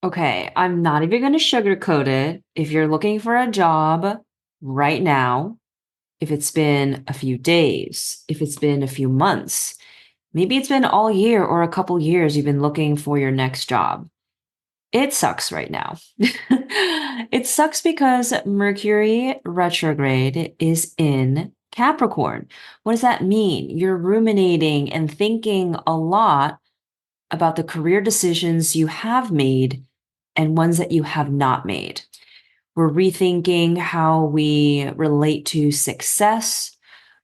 Okay, I'm not even going to sugarcoat it. If you're looking for a job right now, if it's been a few days, if it's been a few months, maybe it's been all year or a couple years you've been looking for your next job. It sucks right now. It sucks because Mercury retrograde is in Capricorn. What does that mean? You're ruminating and thinking a lot about the career decisions you have made and ones that you have not made. We're rethinking how we relate to success,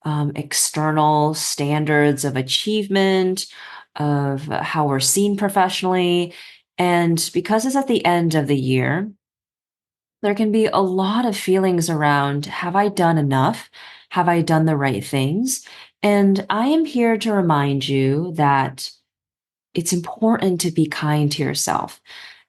external standards of achievement, of how we're seen professionally. And because it's at the end of the year, there can be a lot of feelings around, have I done enough? Have I done the right things? And I am here to remind you that it's important to be kind to yourself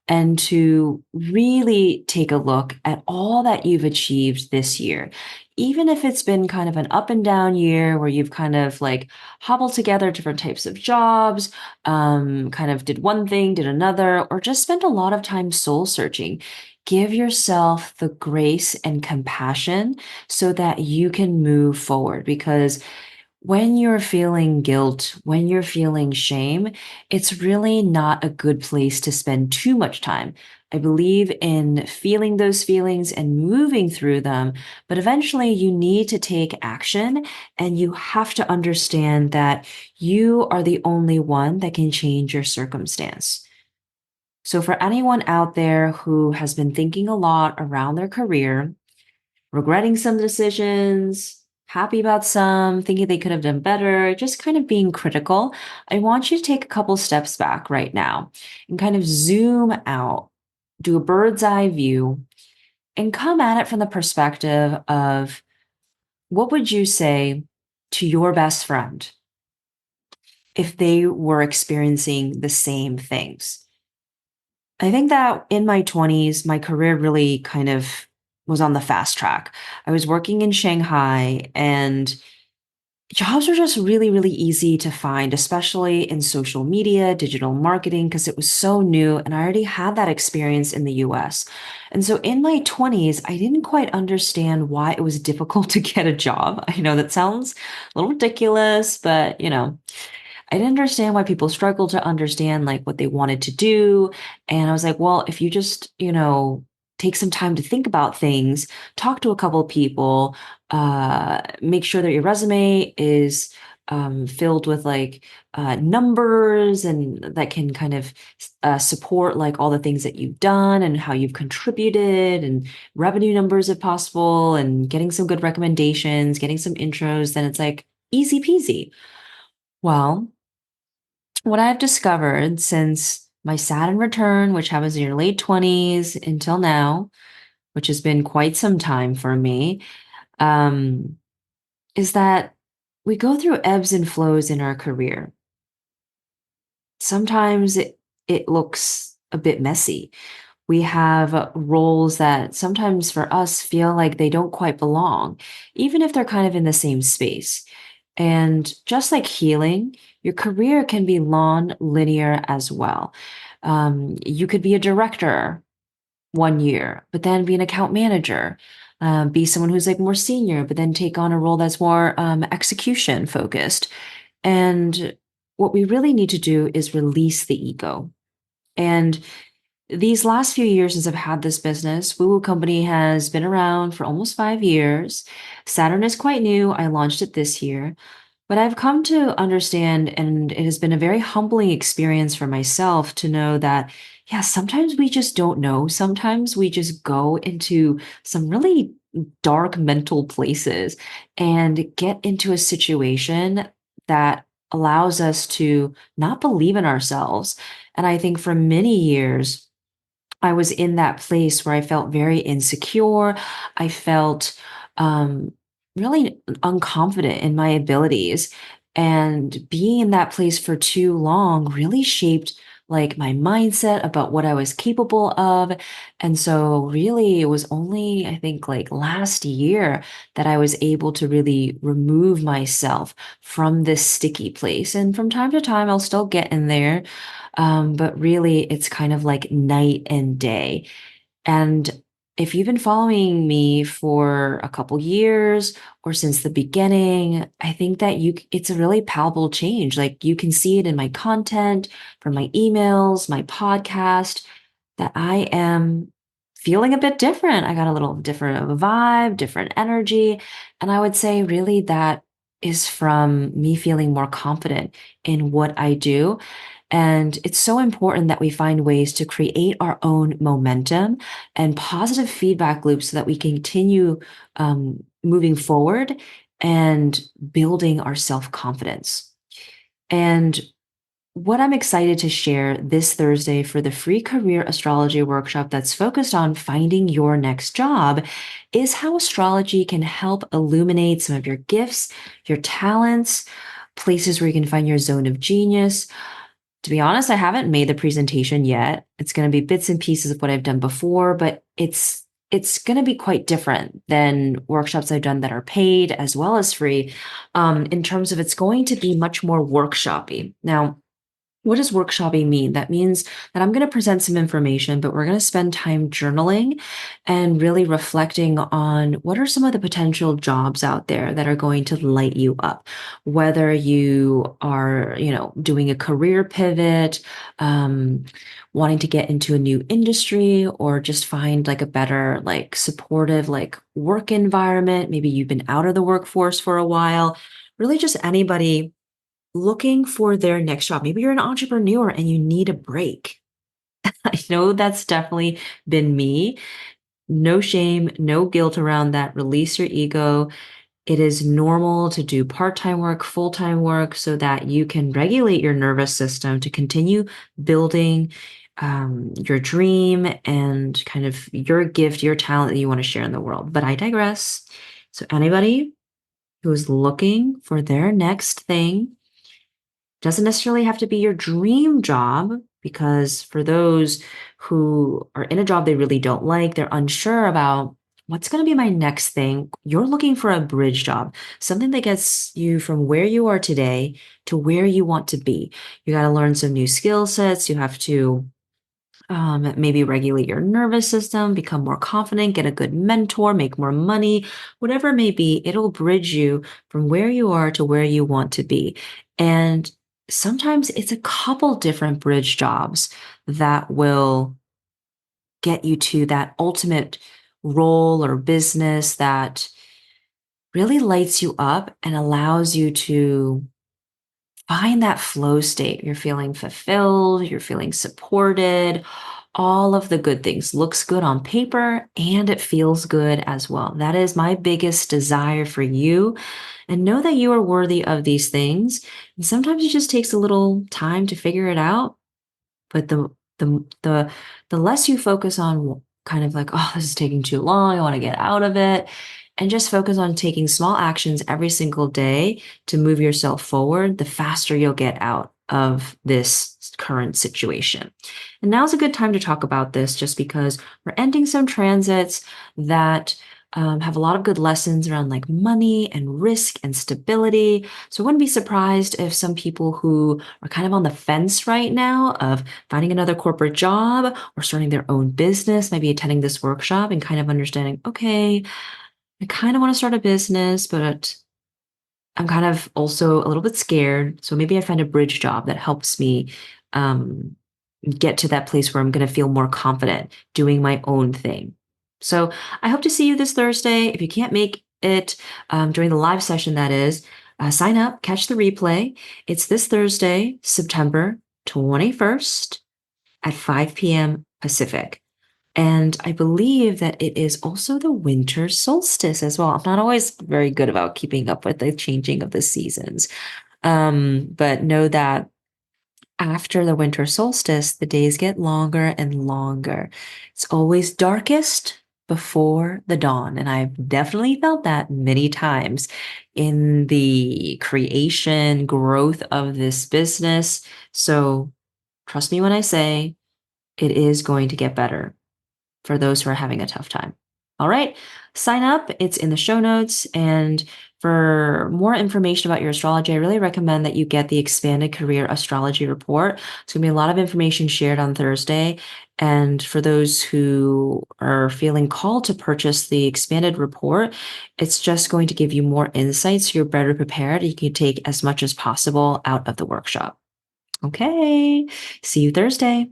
and to really take a look at all that you've achieved this year. Even if it's been kind of an up and down year where you've kind of like hobbled together different types of jobs, kind of did one thing, did another, or just spent a lot of time soul searching. Give yourself the grace and compassion so that you can move forward because when you're feeling guilt, when you're feeling shame, it's really not a good place to spend too much time. I believe in feeling those feelings and moving through them, but eventually you need to take action and you have to understand that you are the only one that can change your circumstance. So, for anyone out there who has been thinking a lot around their career, regretting some decisions, happy about some, thinking they could have done better, just kind of being critical, I want you to take a couple steps back right now and kind of zoom out, do a bird's eye view, and come at it from the perspective of what would you say to your best friend if they were experiencing the same things? I think that in my 20s, my career really kind of was on the fast track. I was working in Shanghai and jobs were just really, really easy to find, especially in social media, digital marketing, because it was so new. And I already had that experience in the US. And so in my 20s, I didn't quite understand why it was difficult to get a job. I know that sounds a little ridiculous, but I didn't understand why people struggled to understand like what they wanted to do. And I was like, well, if you just, take some time to think about things, talk to a couple of people, make sure that your resume is filled with like numbers and that can kind of support like all the things that you've done and how you've contributed and revenue numbers if possible and getting some good recommendations, getting some intros, then it's like easy peasy. Well, what I've discovered since my Saturn return, which happens in your late 20s until now, which has been quite some time for me, um, is that we go through ebbs and flows in our career. Sometimes it looks a bit messy. We have roles that sometimes for us feel like they don't quite belong, even if they're kind of in the same space. And just like healing, your career can be non-linear as well. You could be a director one year, but then be an account manager, be someone who's like more senior, but then take on a role that's more execution focused. And what we really need to do is release the ego. And these last few years since I've had this business, Woo Woo Company has been around for almost 5 years. Saturn is quite new. I launched it this year. But I've come to understand, and it has been a very humbling experience for myself to know that, yeah, sometimes we just don't know. Sometimes we just go into some really dark mental places and get into a situation that allows us to not believe in ourselves. And I think for many years, I was in that place where I felt very insecure. I felt um, really unconfident in my abilities. And being in that place for too long really shaped like my mindset about what I was capable of. And so really it was only, I think, like last year that I was able to really remove myself from this sticky place. And from time to time, I'll still get in there. But really it's kind of like night and day. And if you've been following me for a couple years or since the beginning, I think that it's a really palpable change. Like you can see it in my content, from my emails, my podcast, that I am feeling a bit different. I got a little different of a vibe, different energy. And I would say really that is from me feeling more confident in what I do. And it's so important that we find ways to create our own momentum and positive feedback loops so that we continue moving forward and building our self confidence. And what I'm excited to share this Thursday for the free career astrology workshop that's focused on finding your next job is how astrology can help illuminate some of your gifts, your talents, places where you can find your zone of genius. To be honest, I haven't made the presentation yet. It's going to be bits and pieces of what I've done before, but it's going to be quite different than workshops I've done that are paid as well as free. In terms of it's going to be much more workshoppy. Now, what does workshopping mean? That means that I'm going to present some information, but we're going to spend time journaling and really reflecting on what are some of the potential jobs out there that are going to light you up. Whether you are, doing a career pivot, wanting to get into a new industry, or just find like a better, like supportive, like work environment. Maybe you've been out of the workforce for a while. Really, just anybody looking for their next job. Maybe you're an entrepreneur and you need a break. I know that's definitely been me. No shame, no guilt around that. Release your ego. It is normal to do part-time work, full-time work, so that you can regulate your nervous system to continue building your dream and kind of your gift, your talent that you want to share in the world. But I digress. So anybody who is looking for their next thing, doesn't necessarily have to be your dream job, because for those who are in a job they really don't like, they're unsure about what's going to be my next thing. You're looking for a bridge job, something that gets you from where you are today to where you want to be. You got to learn some new skill sets. You have to maybe regulate your nervous system, become more confident, get a good mentor, make more money, whatever it may be. It'll bridge you from where you are to where you want to be. And sometimes it's a couple different bridge jobs that will get you to that ultimate role or business that really lights you up and allows you to find that flow state. You're feeling fulfilled, you're feeling supported, all of the good things. Looks good on paper and it feels good as well. That is my biggest desire for you. And know that you are worthy of these things. And sometimes it just takes a little time to figure it out. But the less you focus on kind of like, oh, this is taking too long, I want to get out of it, and just focus on taking small actions every single day to move yourself forward, the faster you'll get out of this current situation. And now's a good time to talk about this just because we're ending some transits that have a lot of good lessons around like money and risk and stability. So I wouldn't be surprised if some people who are kind of on the fence right now of finding another corporate job or starting their own business, maybe attending this workshop and kind of understanding, okay, I kind of want to start a business, but I'm kind of also a little bit scared. So maybe I find a bridge job that helps me um, get to that place where I'm going to feel more confident doing my own thing. So I hope to see you this Thursday. If you can't make it during the live session, that is, sign up, catch the replay. It's this Thursday, September 21st at 5 p.m. Pacific. And I believe that it is also the winter solstice as well. I'm not always very good about keeping up with the changing of the seasons. But know that after the winter solstice, the days get longer and longer. It's always darkest before the dawn. And I've definitely felt that many times in the creation, growth of this business. So Trust me when I say it is going to get better for those who are having a tough time. All right, sign up. It's in the show notes. And for more information about your astrology, I really recommend that you get the Expanded Career Astrology Report. It's going to be a lot of information shared on Thursday. And for those who are feeling called to purchase the expanded report, it's just going to give you more insights so you're better prepared. You can take as much as possible out of the workshop. Okay, see you Thursday.